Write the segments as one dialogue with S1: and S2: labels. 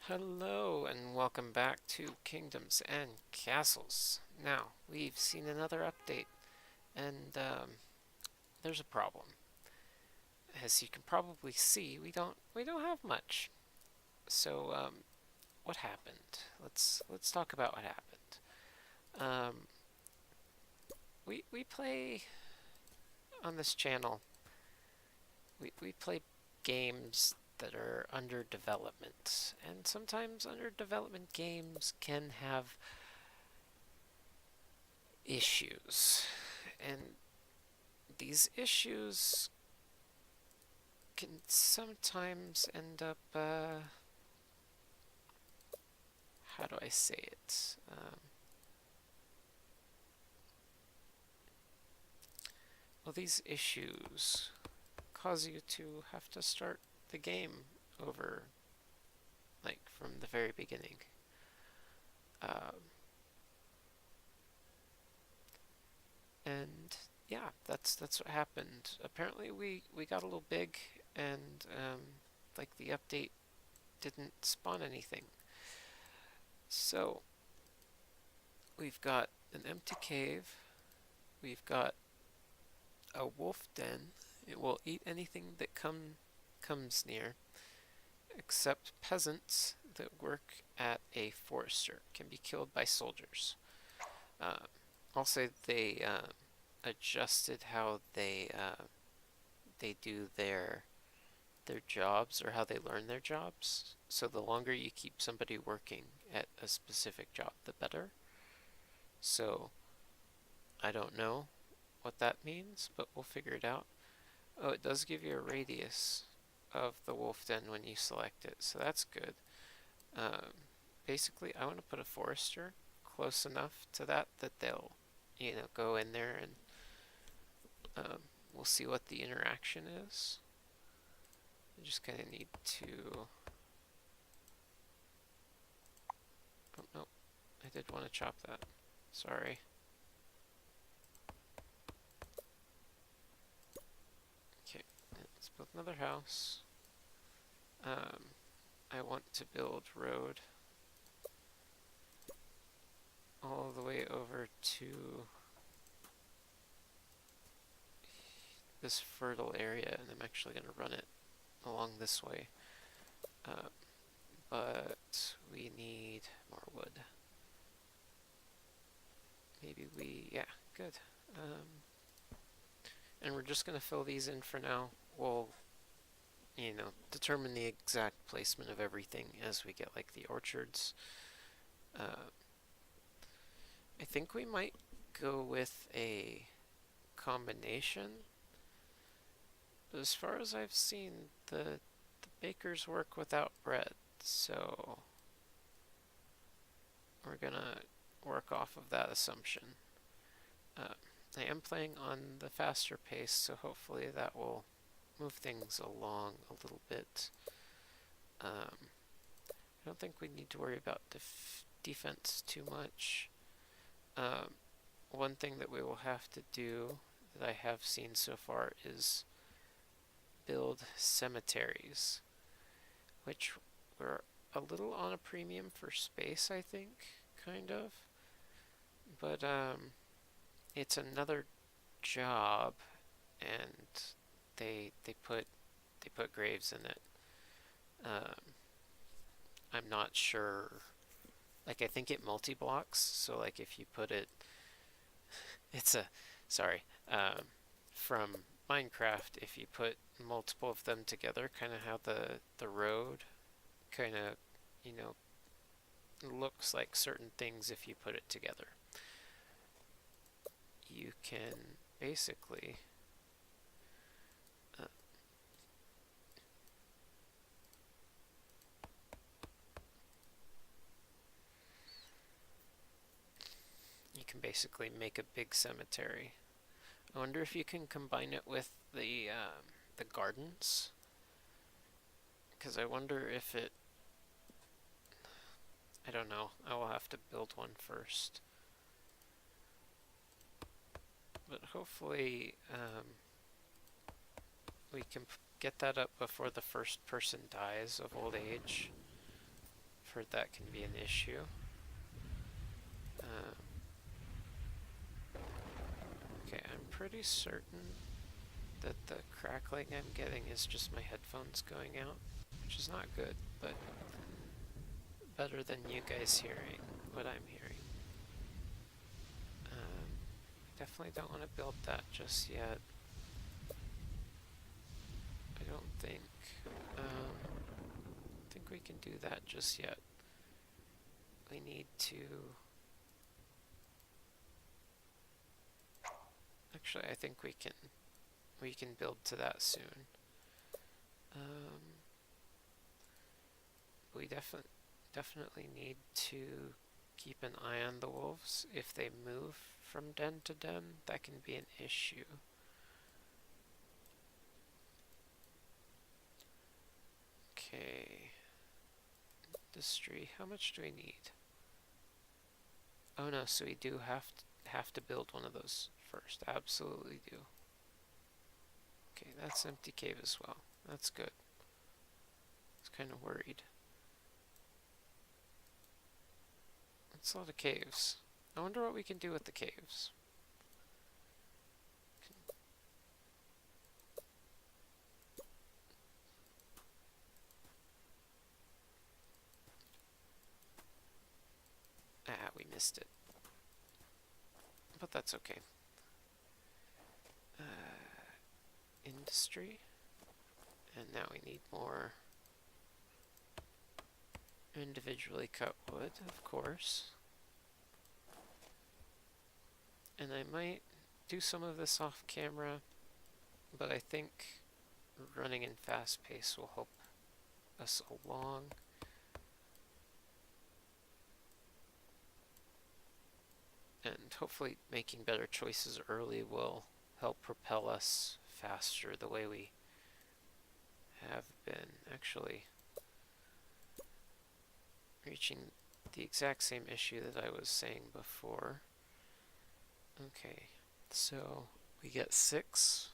S1: Hello and welcome back to Kingdoms and Castles. Now, we've seen another update and there's a problem. As you can probably see, we don't have much. So, what happened? Let's talk about what happened. Um, we play on this channel. We play games that are under development, and sometimes under development games can have issues. And these issues can sometimes end up, how do I say it? Well, these issues cause you to have to start the game over, like, from the very beginning. Um, and yeah, that's what happened. Apparently, we got a little big, and like the update didn't spawn anything. So we've got an empty cave. We've got a wolf den. It will eat anything that comes near, except peasants that work at a forester can be killed by soldiers. Uh, I'll say they adjusted how they do their jobs or how they learn their jobs. So the longer you keep somebody working at a specific job, the better. So I don't know what that means, but we'll figure it out. Oh, it does give you a radius of the wolf den when you select it, so that's good. Um, Basically, I want to put a forester close enough to that they'll, go in there and um, we'll see what the interaction is. I just kind of need to. Oh no, I did want to chop that. Sorry. Okay, let's build another house. I want to build road all the way over to this fertile area, and I'm actually going to run it along this way. But we need more wood. Maybe yeah, good. And we're just going to fill these in for now. We'll, determine the exact placement of everything as we get like the orchards. I think we might go with a combination. But as far as I've seen, the bakers work without bread, so we're gonna work off of that assumption. I am playing on the faster pace, so hopefully that will move things along a little bit. I don't think we need to worry about defense too much. One thing that we will have to do that I have seen so far is build cemeteries, which we're a little on a premium for space, I think, kind of. But it's another job, and they put graves in it. I'm not sure. Like, I think it multi-blocks, so like if you put it, it's a sorry, from Minecraft, if you put multiple of them together, kind of how the road kind of, you know, looks like certain things if you put it together. You can basically make a big cemetery. I wonder if you can combine it with the gardens, because I wonder if it. I don't know. I will have to build one first, but hopefully we can get that up before the first person dies of old age. heard that can be an issue. Okay, I'm pretty certain that the crackling I'm getting is just my headphones going out, which is not good, but better than you guys hearing what I'm hearing. Definitely don't want to build that just yet. I don't think we can do that just yet. We need to... Actually, I think we can build to that soon. We definitely need to keep an eye on the wolves. If they move from den to den, that can be an issue. Okay. Industry, how much do we need? Oh no, so we do have to build one of those first. Absolutely do. Okay, that's empty cave as well. That's good. I was kind of worried. That's a lot of caves. I wonder what we can do with the caves. Ah, we missed it. But that's okay. Industry. And now we need more individually cut wood, of course. And I might do some of this off camera, but I think running in fast pace will help us along. And hopefully making better choices early will help propel us faster the way we have been. Actually, reaching the exact same issue that I was saying before. Okay, so we get 6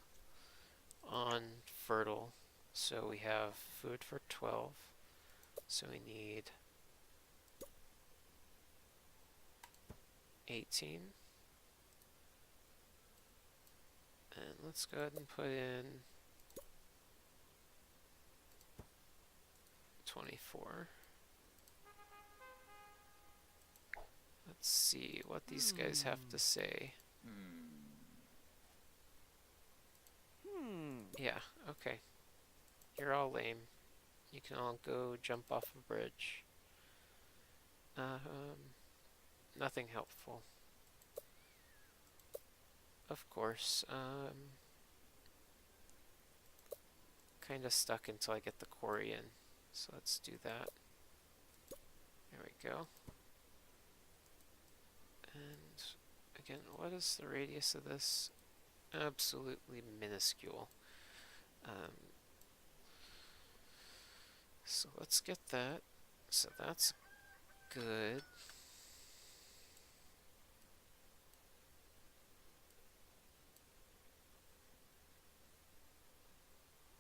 S1: on fertile, so we have food for 12, so we need 18. And let's go ahead and put in 24. Let's see what these guys have to say. Yeah, okay. You're all lame. You can all go jump off a bridge. Nothing helpful. Of course. Kind of stuck until I get the quarry in. So let's do that. There we go. And again, what is the radius of this? Absolutely minuscule. So let's get that. So that's good.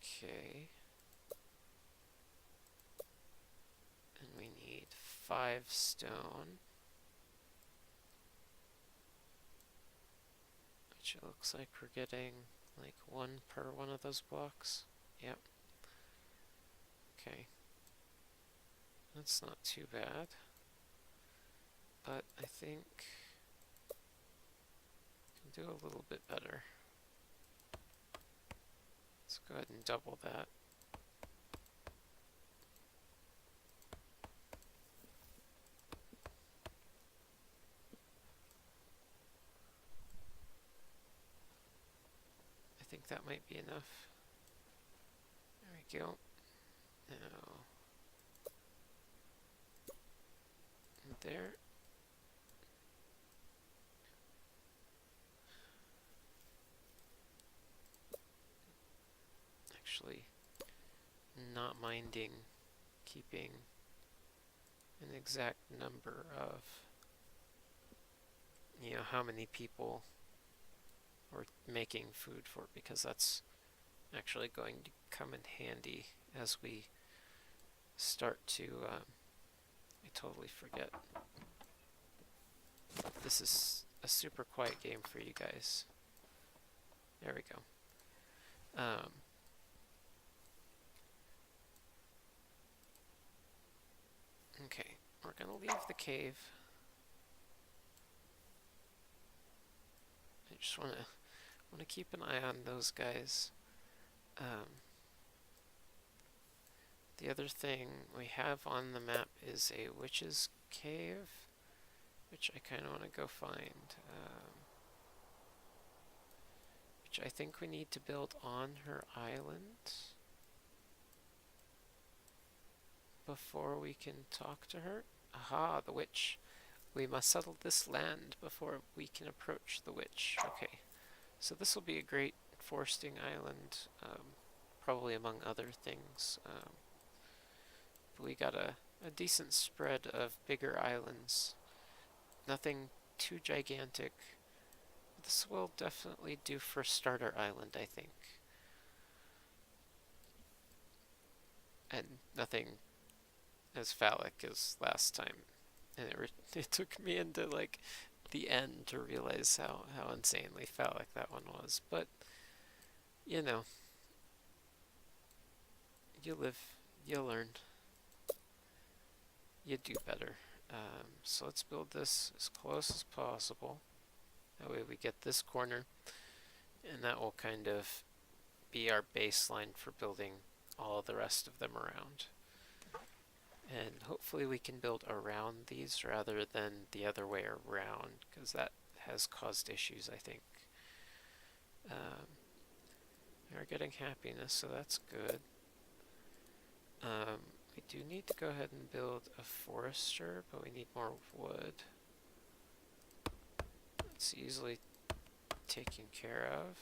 S1: Okay. And we need 5 stone. Which it looks like we're getting like 1 per one of those blocks. Yep. Okay. That's not too bad. But I think we can do a little bit better. Let's go ahead and double that. I think that might be enough. There we go. Now, there. Actually, not minding keeping an exact number of, you know, how many people we're making food for, because that's actually going to come in handy as we start to I totally forget. This is a super quiet game for you guys. There we go. Okay, we're gonna leave the cave. I just wanna keep an eye on those guys. The other thing we have on the map is a witch's cave, which I kind of want to go find. Which I think we need to build on her island before we can talk to her. Aha, the witch. We must settle this land before we can approach the witch. Okay, so this will be a great foresting island, probably among other things. We got a decent spread of bigger islands. Nothing too gigantic. This will definitely do for starter island, I think. And nothing as phallic as last time. And it took me into like the end to realize how insanely phallic that one was. But, you know, you live, you learn. You do better. So let's build this as close as possible. That way we get this corner, and that will kind of be our baseline for building all the rest of them around. And hopefully we can build around these rather than the other way around, because that has caused issues, I think. We're getting happiness, so that's good. We do need to go ahead and build a forester, but we need more wood. It's easily taken care of.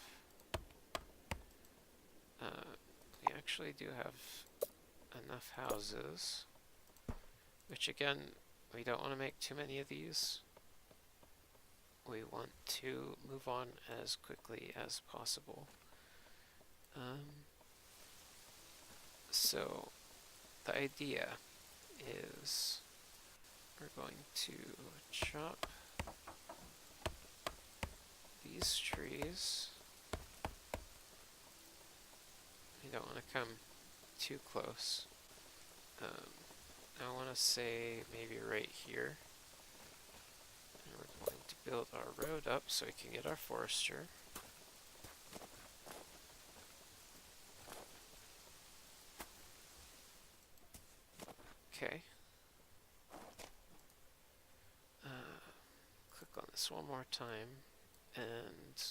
S1: We actually do have enough houses, which again, we don't want to make too many of these. We want to move on as quickly as possible. So the idea is we're going to chop these trees. You don't want to come too close. I want to say maybe right here. And we're going to build our road up so we can get our forester. Okay. Click on this one more time, and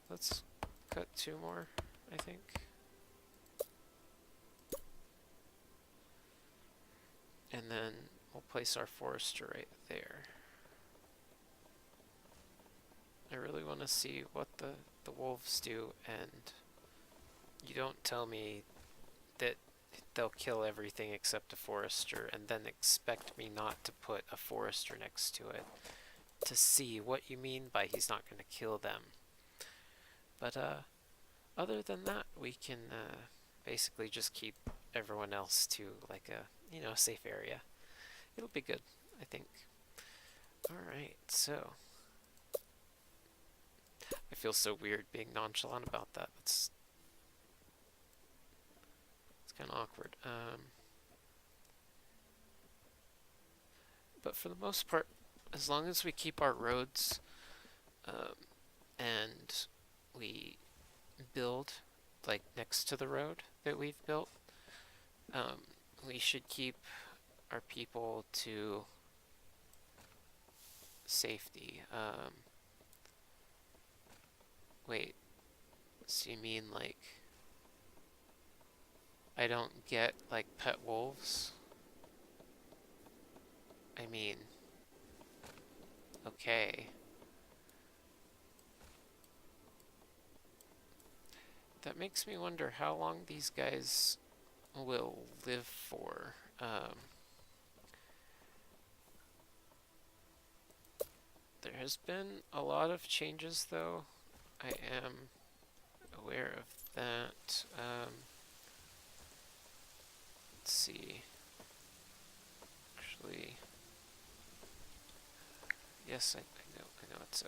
S1: let's cut 2 more, I think. And then we'll place our forester right there. I really want to see what the wolves do, and you don't tell me that they'll kill everything except a forester and then expect me not to put a forester next to it to see what you mean by he's not going to kill them. But other than that, we can basically just keep everyone else to like a safe area. It'll be good, I think. Alright, so I feel so weird being nonchalant about that. It's kind of awkward. But for the most part, as long as we keep our roads and we build like next to the road that we've built, we should keep our people to safety. Wait, so you mean like I don't get like pet wolves? I mean, okay. That makes me wonder how long these guys will live for. There has been a lot of changes though. I am aware of that. Let's see. Yes, I know it's a...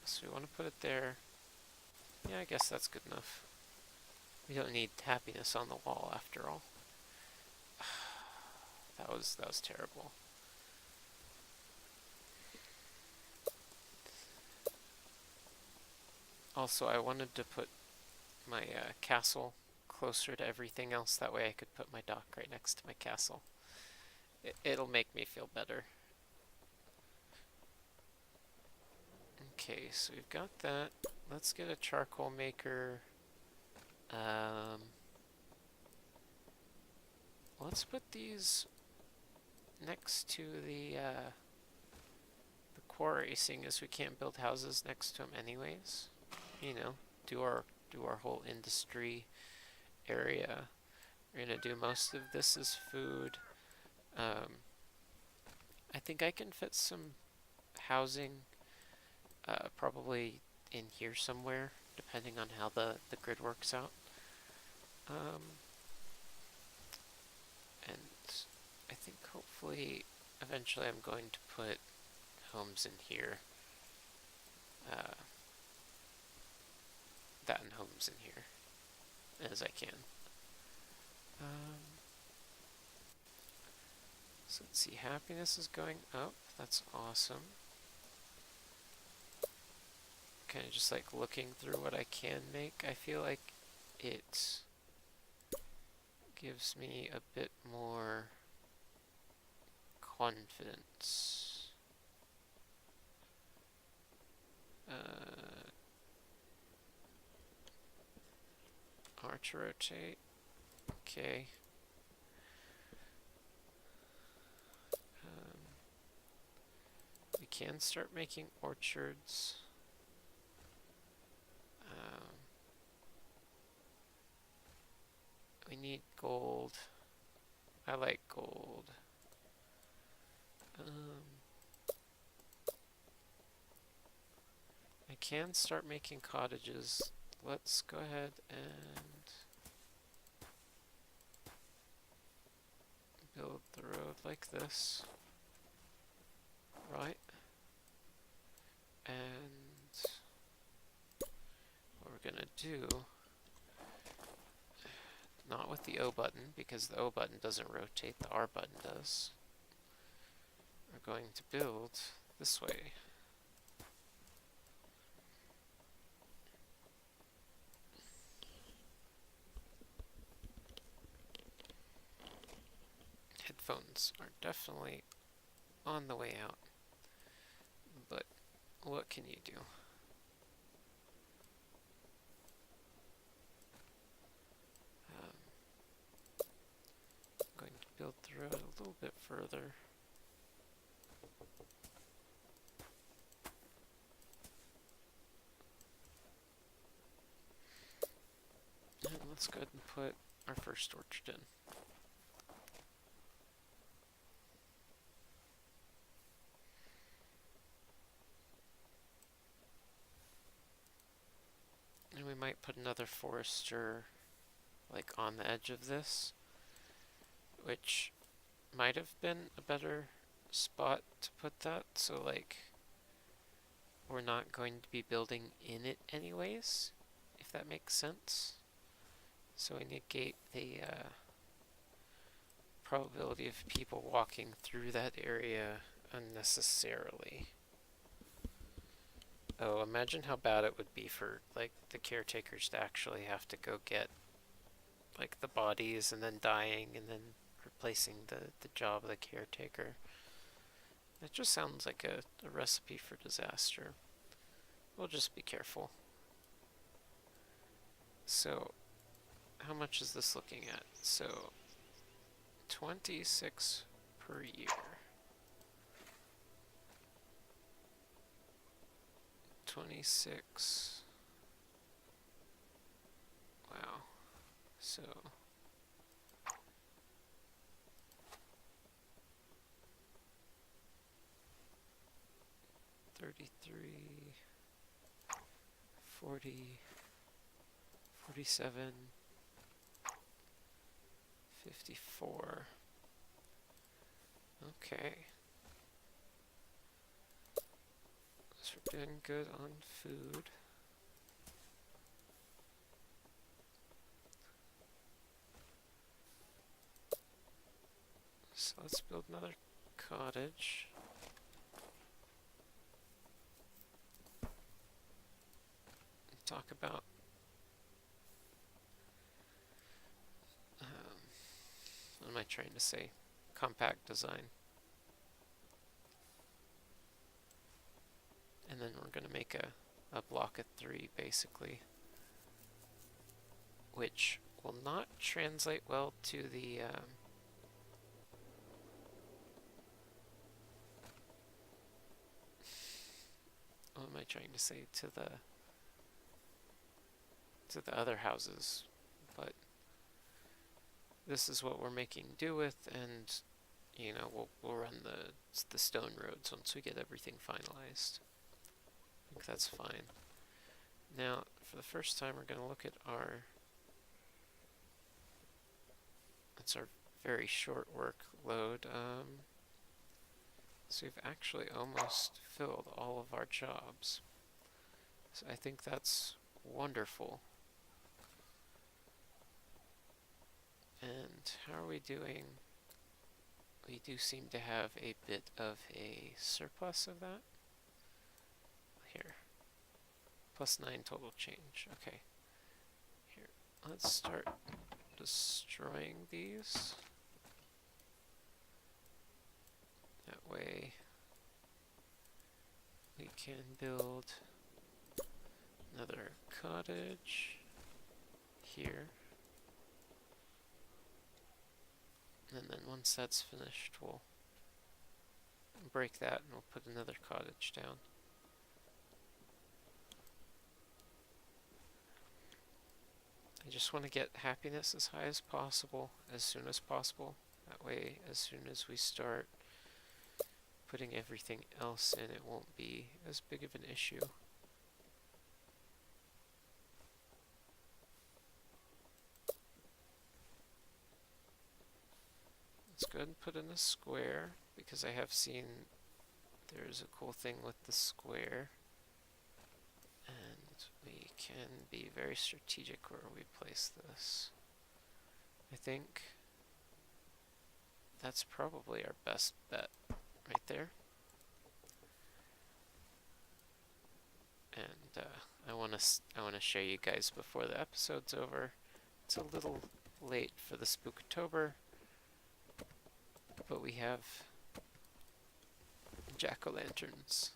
S1: Yes, we want to put it there. Yeah, I guess that's good enough. We don't need happiness on the wall after all. That was terrible. Also, I wanted to put my castle closer to everything else. That way I could put my dock right next to my castle. It'll make me feel better. Okay, so we've got that. Let's get a charcoal maker. Let's put these next to the quarry, seeing as we can't build houses next to them anyways. You know, do our whole industry area. We're gonna do most of this as food. I think I can fit some housing, probably in here somewhere, depending on how the grid works out. And I think hopefully eventually I'm going to put homes in here. That and homes in here as I can. So let's see, happiness is going up. That's awesome. Kind of just like looking through what I can make. I feel like it gives me a bit more confidence. Arch rotate. Okay. We can start making orchards. We need gold. I like gold. I can start making cottages. Let's go ahead and build the road like this. Right. And what we're gonna do, not with the O button, because the O button doesn't rotate, the R button does. We're going to build this way. Headphones are definitely on the way out, but what can you do? I'm going to build the road a little bit further. And let's go ahead and put our first orchard in. And we might put another forester like on the edge of this, which might have been a better spot to put that, so like we're not going to be building in it anyways, if that makes sense. So we negate the probability of people walking through that area unnecessarily. Oh, imagine how bad it would be for like the caretakers to actually have to go get like the bodies and then dying and then replacing the job of the caretaker. That just sounds like a recipe for disaster. We'll just be careful. So, how much is this looking at? So, 26 per year. 26. Wow. So, $33, $40, $47, $54. Okay, So we're doing good on food. So let's build another cottage. Talk about what am I trying to say? Compact design. And then we're going to make a block of 3 basically, which will not translate well to the what am I trying to say, to the other houses, but this is what we're making do with, and you know, we'll run the stone roads once we get everything finalized. I think that's fine. Now, for the first time, we're going to look at that's our very short workload. So we've actually almost filled all of our jobs. So I think that's wonderful. And how are we doing? We do seem to have a bit of a surplus of that. Here. +9 total change. Okay. Here. Let's start destroying these. That way we can build another cottage here. And then once that's finished, we'll break that and we'll put another cottage down. I just want to get happiness as high as possible, as soon as possible. That way, as soon as we start putting everything else in, it won't be as big of an issue. Let's go ahead and put in a square, because I have seen there's a cool thing with the square. And we can be very strategic where we place this. I think that's probably our best bet right there. And I want to show you guys before the episode's over. It's a little late for the Spooktober, but we have jack-o'-lanterns.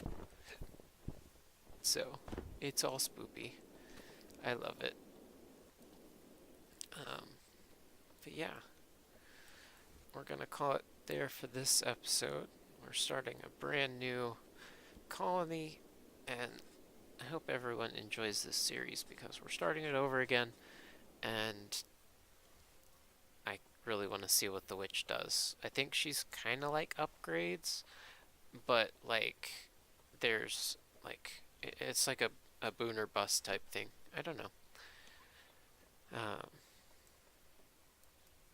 S1: So it's all spoopy. I love it. But yeah, we're gonna call it there for this episode. We're starting a brand new colony, and I hope everyone enjoys this series because we're starting it over again, and I really want to see what the witch does. I think she's kind of like upgrades, but like there's like it's like a boon or bust type thing. I don't know.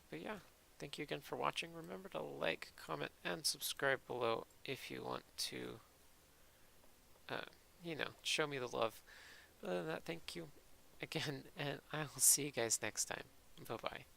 S1: But yeah, thank you again for watching. Remember to like, comment, and subscribe below if you want to, you know, show me the love. Other than that, thank you again, and I will see you guys next time. Bye-bye.